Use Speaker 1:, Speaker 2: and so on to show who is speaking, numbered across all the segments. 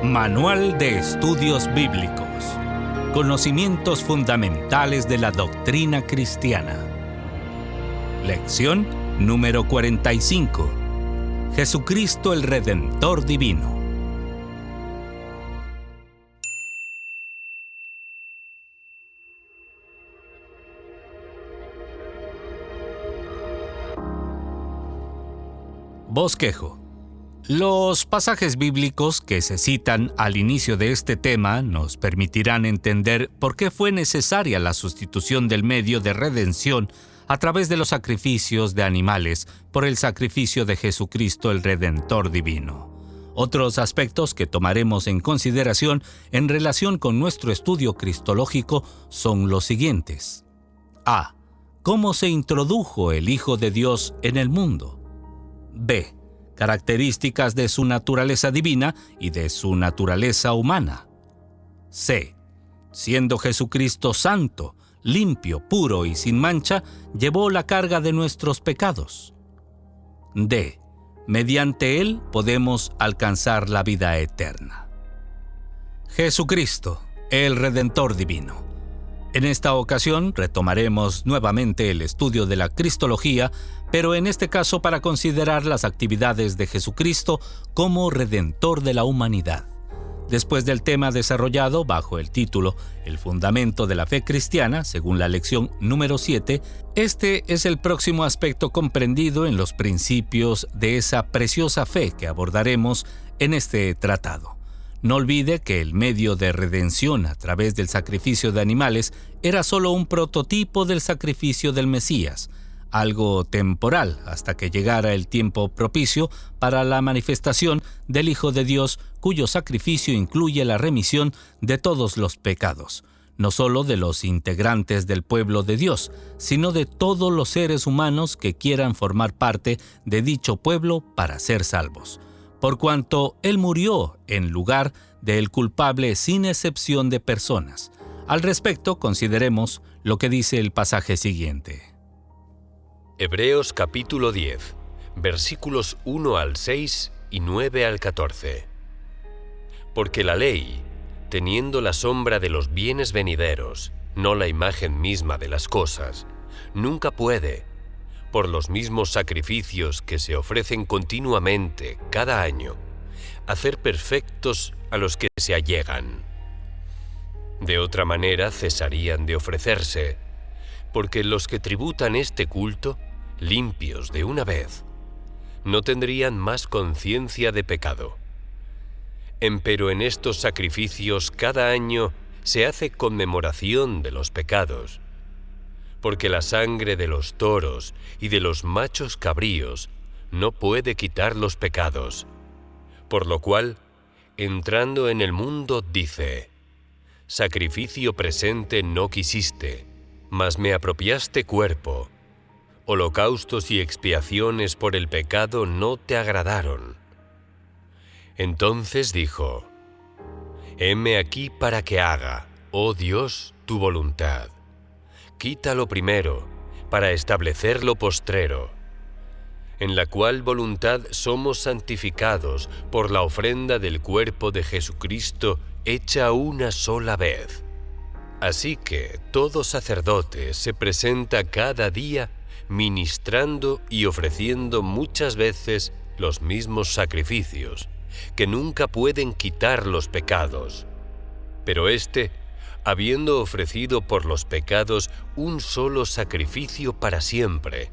Speaker 1: Manual de Estudios Bíblicos. Conocimientos fundamentales de la doctrina cristiana. Lección número 45. Jesucristo el Redentor Divino. Bosquejo. Los pasajes bíblicos que se citan al inicio de este tema nos permitirán entender por qué fue necesaria la sustitución del medio de redención a través de los sacrificios de animales por el sacrificio de Jesucristo el Redentor Divino. Otros aspectos que tomaremos en consideración en relación con nuestro estudio cristológico son los siguientes. A. ¿Cómo se introdujo el Hijo de Dios en el mundo? B. Características de su naturaleza divina y de su naturaleza humana. C. Siendo Jesucristo santo, limpio, puro y sin mancha, llevó la carga de nuestros pecados. D. Mediante él podemos alcanzar la vida eterna. Jesucristo, el Redentor Divino. En esta ocasión retomaremos nuevamente el estudio de la cristología, pero en este caso para considerar las actividades de Jesucristo como Redentor de la humanidad. Después del tema desarrollado bajo el título El fundamento de la fe cristiana, según la lección número 7, este es el próximo aspecto comprendido en los principios de esa preciosa fe que abordaremos en este tratado. No olvide que el medio de redención a través del sacrificio de animales era solo un prototipo del sacrificio del Mesías, algo temporal hasta que llegara el tiempo propicio para la manifestación del Hijo de Dios, cuyo sacrificio incluye la remisión de todos los pecados, no solo de los integrantes del pueblo de Dios, sino de todos los seres humanos que quieran formar parte de dicho pueblo para ser salvos, por cuanto Él murió en lugar del culpable sin excepción de personas. Al respecto, consideremos lo que dice el pasaje siguiente.
Speaker 2: Hebreos capítulo 10, versículos 1 al 6 y 9 al 14. Porque la ley, teniendo la sombra de los bienes venideros, no la imagen misma de las cosas, nunca puede, por los mismos sacrificios que se ofrecen continuamente cada año, hacer perfectos a los que se allegan. De otra manera cesarían de ofrecerse, porque los que tributan este culto, limpios de una vez, no tendrían más conciencia de pecado. Empero en estos sacrificios cada año se hace conmemoración de los pecados, porque la sangre de los toros y de los machos cabríos no puede quitar los pecados, por lo cual, entrando en el mundo, dice: sacrificio presente no quisiste, mas me apropiaste cuerpo. Holocaustos y expiaciones por el pecado no te agradaron. Entonces dijo: heme aquí para que haga, oh Dios, tu voluntad. Quita lo primero, para establecer lo postrero, en la cual voluntad somos santificados por la ofrenda del cuerpo de Jesucristo hecha una sola vez. Así que todo sacerdote se presenta cada día ministrando y ofreciendo muchas veces los mismos sacrificios, que nunca pueden quitar los pecados. Pero éste, habiendo ofrecido por los pecados un solo sacrificio para siempre,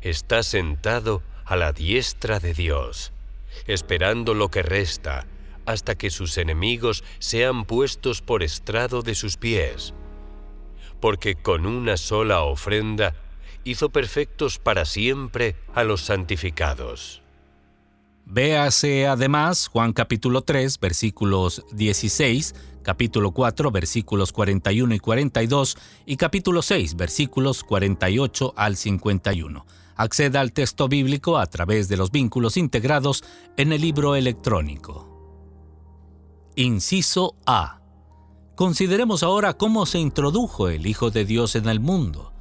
Speaker 2: está sentado a la diestra de Dios, esperando lo que resta, hasta que sus enemigos sean puestos por estrado de sus pies. Porque con una sola ofrenda hizo perfectos para siempre a los santificados.
Speaker 1: Véase además Juan capítulo 3, versículos 16, capítulo 4, versículos 41 y 42 y capítulo 6, versículos 48 al 51. Acceda al texto bíblico a través de los vínculos integrados en el libro electrónico. Inciso A. Consideremos ahora cómo se introdujo el Hijo de Dios en el mundo.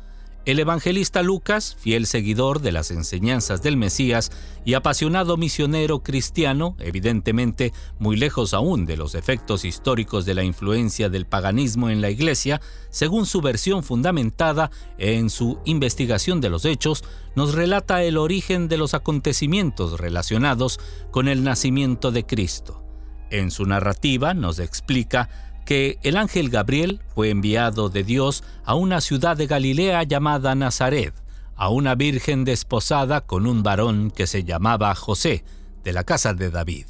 Speaker 1: El evangelista Lucas, fiel seguidor de las enseñanzas del Mesías y apasionado misionero cristiano, evidentemente muy lejos aún de los efectos históricos de la influencia del paganismo en la Iglesia, según su versión fundamentada en su investigación de los hechos, nos relata el origen de los acontecimientos relacionados con el nacimiento de Cristo. En su narrativa nos explica que el ángel Gabriel fue enviado de Dios a una ciudad de Galilea llamada Nazaret, a una virgen desposada con un varón que se llamaba José, de la casa de David,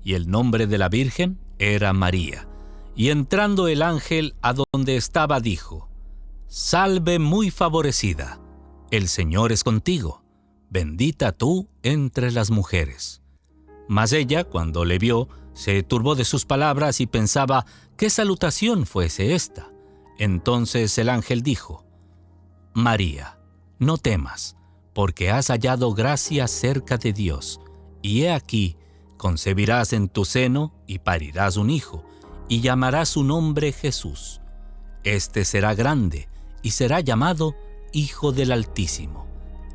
Speaker 1: y el nombre de la virgen era María. Y entrando el ángel a donde estaba, dijo: «Salve muy favorecida, el Señor es contigo, bendita tú entre las mujeres». Mas ella, cuando le vio, se turbó de sus palabras y pensaba qué salutación fuese esta. Entonces el ángel dijo: «María, no temas, porque has hallado gracia cerca de Dios, y he aquí, concebirás en tu seno y parirás un hijo, y llamarás su nombre Jesús. Este será grande, y será llamado Hijo del Altísimo,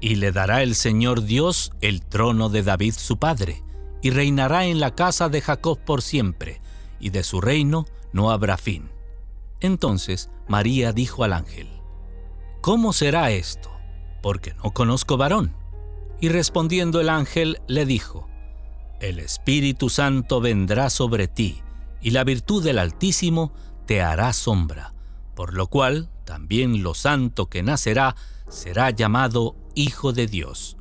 Speaker 1: y le dará el Señor Dios el trono de David su padre, y reinará en la casa de Jacob por siempre, y de su reino no habrá fin». Entonces María dijo al ángel: «¿Cómo será esto? Porque no conozco varón». Y respondiendo el ángel le dijo: «El Espíritu Santo vendrá sobre ti, y la virtud del Altísimo te hará sombra, por lo cual también lo santo que nacerá será llamado Hijo de Dios».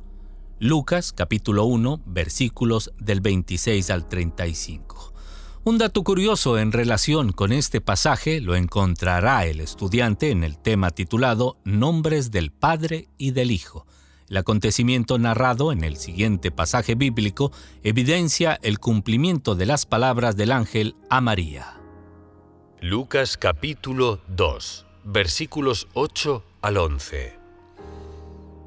Speaker 1: Lucas capítulo 1, versículos del 26 al 35. Un dato curioso en relación con este pasaje lo encontrará el estudiante en el tema titulado Nombres del Padre y del Hijo. El acontecimiento narrado en el siguiente pasaje bíblico evidencia el cumplimiento de las palabras del ángel a María.
Speaker 2: Lucas capítulo 2, versículos 8 al 11.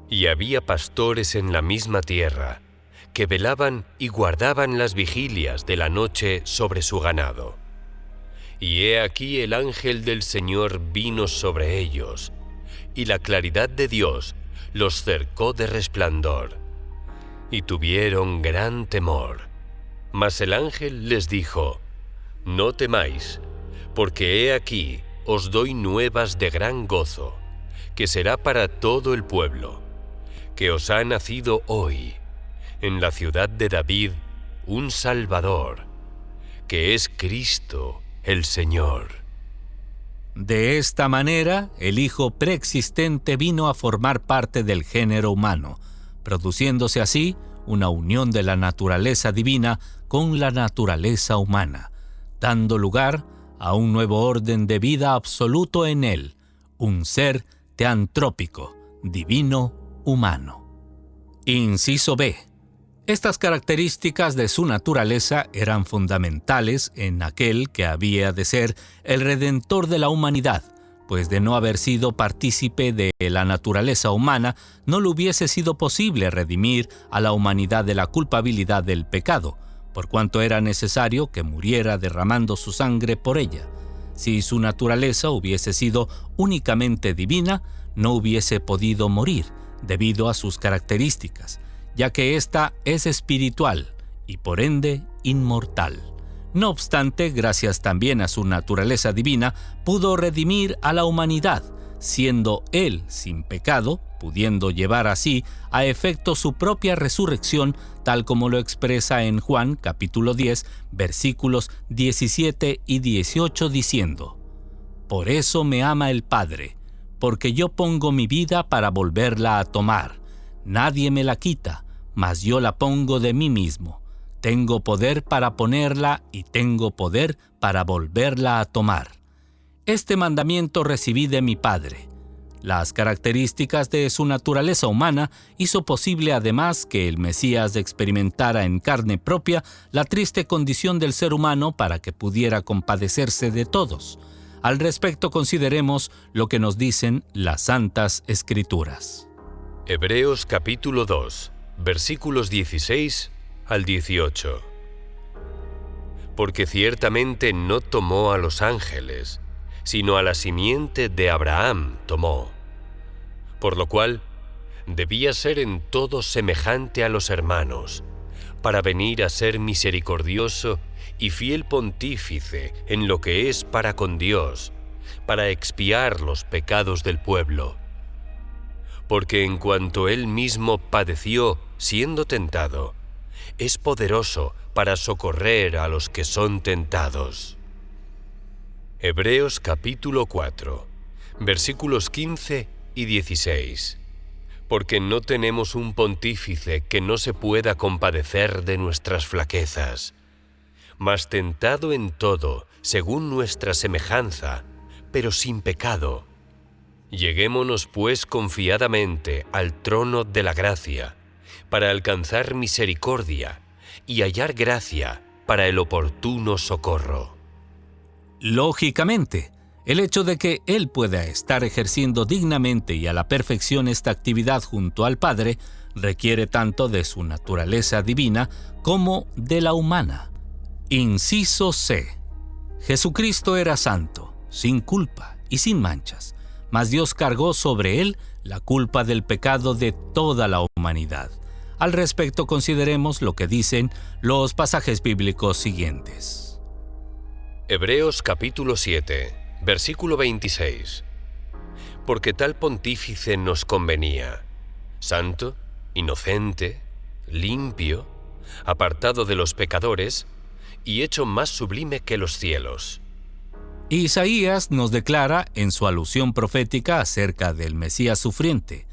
Speaker 2: Y había pastores en la misma tierra, que velaban y guardaban las vigilias de la noche sobre su ganado. Y he aquí el ángel del Señor vino sobre ellos, y la claridad de Dios los cercó de resplandor, y tuvieron gran temor. Mas el ángel les dijo: «No temáis, porque he aquí os doy nuevas de gran gozo, que será para todo el pueblo, que os ha nacido hoy, en la ciudad de David, un Salvador, que es Cristo el Señor».
Speaker 1: De esta manera, el Hijo preexistente vino a formar parte del género humano, produciéndose así una unión de la naturaleza divina con la naturaleza humana, dando lugar a un nuevo orden de vida absoluto en él, un ser teantrópico, divino, humano. Inciso B. Estas características de su naturaleza eran fundamentales en aquel que había de ser el Redentor de la humanidad, pues de no haber sido partícipe de la naturaleza humana, no le hubiese sido posible redimir a la humanidad de la culpabilidad del pecado, por cuanto era necesario que muriera derramando su sangre por ella. Si su naturaleza hubiese sido únicamente divina, no hubiese podido morir, debido a sus características, ya que ésta es espiritual y por ende inmortal. No obstante, gracias también a su naturaleza divina, pudo redimir a la humanidad, siendo él sin pecado, pudiendo llevar así a efecto su propia resurrección, tal como lo expresa en Juan capítulo 10, versículos 17 y 18, diciendo: «Por eso me ama el Padre, porque yo pongo mi vida para volverla a tomar. Nadie me la quita, mas yo la pongo de mí mismo. Tengo poder para ponerla y tengo poder para volverla a tomar. Este mandamiento recibí de mi Padre». Las características de su naturaleza humana hizo posible además que el Mesías experimentara en carne propia la triste condición del ser humano para que pudiera compadecerse de todos. Al respecto, consideremos lo que nos dicen las Santas Escrituras.
Speaker 2: Hebreos capítulo 2, versículos 16 al 18. Porque ciertamente no tomó a los ángeles, sino a la simiente de Abraham tomó. por lo cual debía ser en todo semejante a los hermanos, para venir a ser misericordioso y fiel pontífice en lo que es para con Dios, para expiar los pecados del pueblo. Porque en cuanto él mismo padeció siendo tentado, es poderoso para socorrer a los que son tentados. Hebreos capítulo 4, versículos 15 y 16. Porque no tenemos un pontífice que no se pueda compadecer de nuestras flaquezas, mas tentado en todo, según nuestra semejanza, pero sin pecado. Lleguémonos pues confiadamente al trono de la gracia, para alcanzar misericordia y hallar gracia para el oportuno socorro.
Speaker 1: Lógicamente, el hecho de que Él pueda estar ejerciendo dignamente y a la perfección esta actividad junto al Padre requiere tanto de su naturaleza divina como de la humana. Inciso C. Jesucristo era santo, sin culpa y sin manchas, mas Dios cargó sobre Él la culpa del pecado de toda la humanidad. Al respecto, consideremos lo que dicen los pasajes bíblicos siguientes.
Speaker 2: Hebreos capítulo 7, versículo 26. Porque tal pontífice nos convenía, santo, inocente, limpio, apartado de los pecadores y hecho más sublime que los cielos.
Speaker 1: Isaías nos declara en su alusión profética acerca del Mesías sufriente: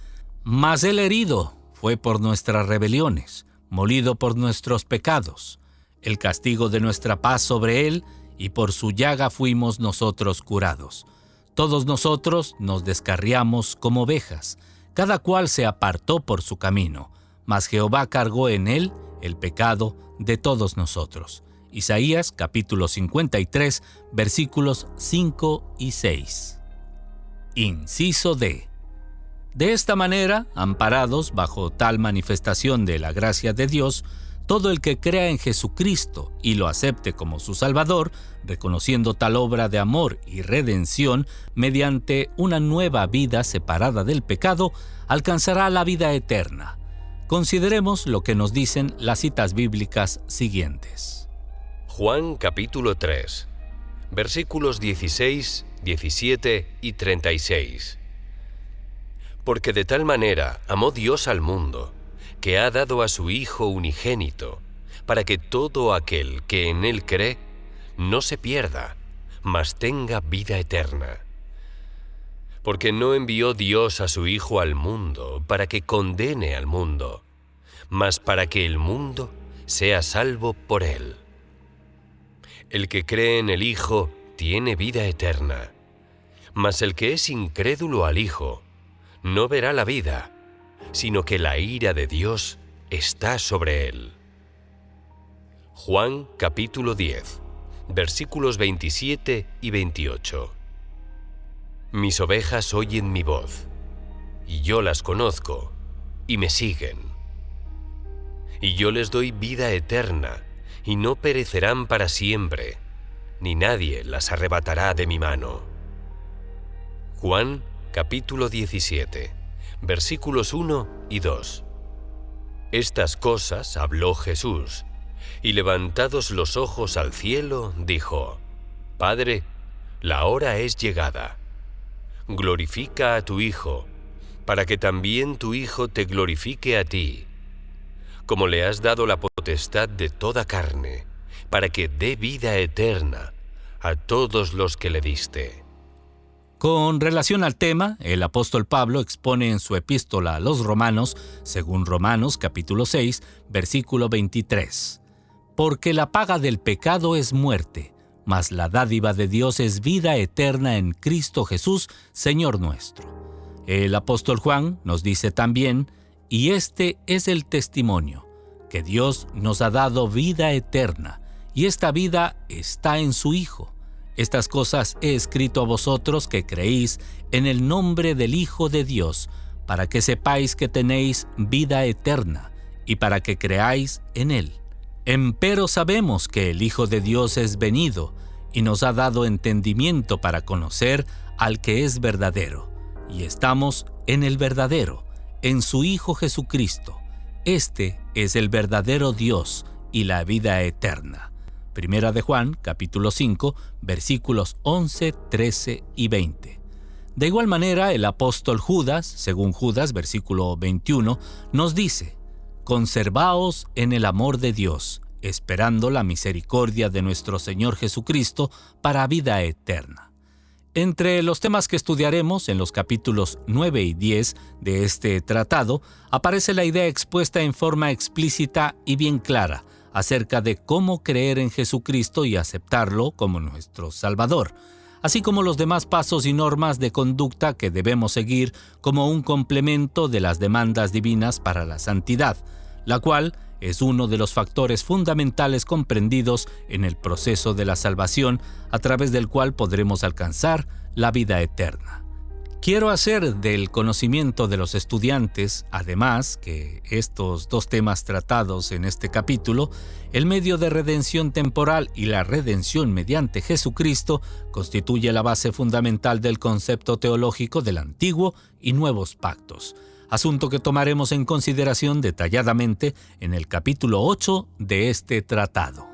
Speaker 1: mas el herido fue por nuestras rebeliones, molido por nuestros pecados. El castigo de nuestra paz sobre él, y por su llaga fuimos nosotros curados. Todos nosotros nos descarriamos como ovejas, cada cual se apartó por su camino, mas Jehová cargó en él el pecado de todos nosotros. Isaías capítulo 53, versículos 5 y 6. Inciso D. De esta manera, amparados bajo tal manifestación de la gracia de Dios, todo el que crea en Jesucristo y lo acepte como su Salvador, reconociendo tal obra de amor y redención mediante una nueva vida separada del pecado, alcanzará la vida eterna. Consideremos lo que nos dicen las citas bíblicas siguientes.
Speaker 2: Juan capítulo 3, versículos 16, 17 y 36. Porque de tal manera amó Dios al mundo, que ha dado a su Hijo unigénito, para que todo aquel que en él cree no se pierda, mas tenga vida eterna. Porque no envió Dios a su Hijo al mundo para que condene al mundo, mas para que el mundo sea salvo por él. El que cree en el Hijo tiene vida eterna, mas el que es incrédulo al Hijo no verá la vida, sino que la ira de Dios está sobre él. Juan capítulo 10, versículos 27 y 28. Mis ovejas oyen mi voz, y yo las conozco, y me siguen. Y yo les doy vida eterna, y no perecerán para siempre, ni nadie las arrebatará de mi mano. Juan capítulo 17, versículos 1 y 2. Estas cosas habló Jesús, y levantados los ojos al cielo, dijo: Padre, la hora es llegada. Glorifica a tu Hijo, para que también tu Hijo te glorifique a ti, como le has dado la potestad de toda carne, para que dé vida eterna a todos los que le diste.
Speaker 1: Con relación al tema, el apóstol Pablo expone en su epístola a los Romanos, según Romanos capítulo 6, versículo 23: Porque la paga del pecado es muerte, mas la dádiva de Dios es vida eterna en Cristo Jesús, Señor nuestro. El apóstol Juan nos dice también: y este es el testimonio, que Dios nos ha dado vida eterna, y esta vida está en su Hijo. Estas cosas he escrito a vosotros que creéis en el nombre del Hijo de Dios, para que sepáis que tenéis vida eterna, y para que creáis en Él. Empero sabemos que el Hijo de Dios es venido, y nos ha dado entendimiento para conocer al que es verdadero. y estamos en el verdadero, en su Hijo Jesucristo. Este es el verdadero Dios y la vida eterna. Primera de Juan, capítulo 5, versículos 11, 13 y 20. De igual manera, el apóstol Judas, según Judas, versículo 21, nos dice: «Conservaos en el amor de Dios, esperando la misericordia de nuestro Señor Jesucristo para vida eterna». Entre los temas que estudiaremos en los capítulos 9 y 10 de este tratado, aparece la idea expuesta en forma explícita y bien clara acerca de cómo creer en Jesucristo y aceptarlo como nuestro Salvador, así como los demás pasos y normas de conducta que debemos seguir como un complemento de las demandas divinas para la santidad, la cual es uno de los factores fundamentales comprendidos en el proceso de la salvación, a través del cual podremos alcanzar la vida eterna. Quiero hacer del conocimiento de los estudiantes, además, que estos dos temas tratados en este capítulo, el medio de redención temporal y la redención mediante Jesucristo, constituye la base fundamental del concepto teológico del Antiguo y Nuevos Pactos, asunto que tomaremos en consideración detalladamente en el capítulo 8 de este tratado.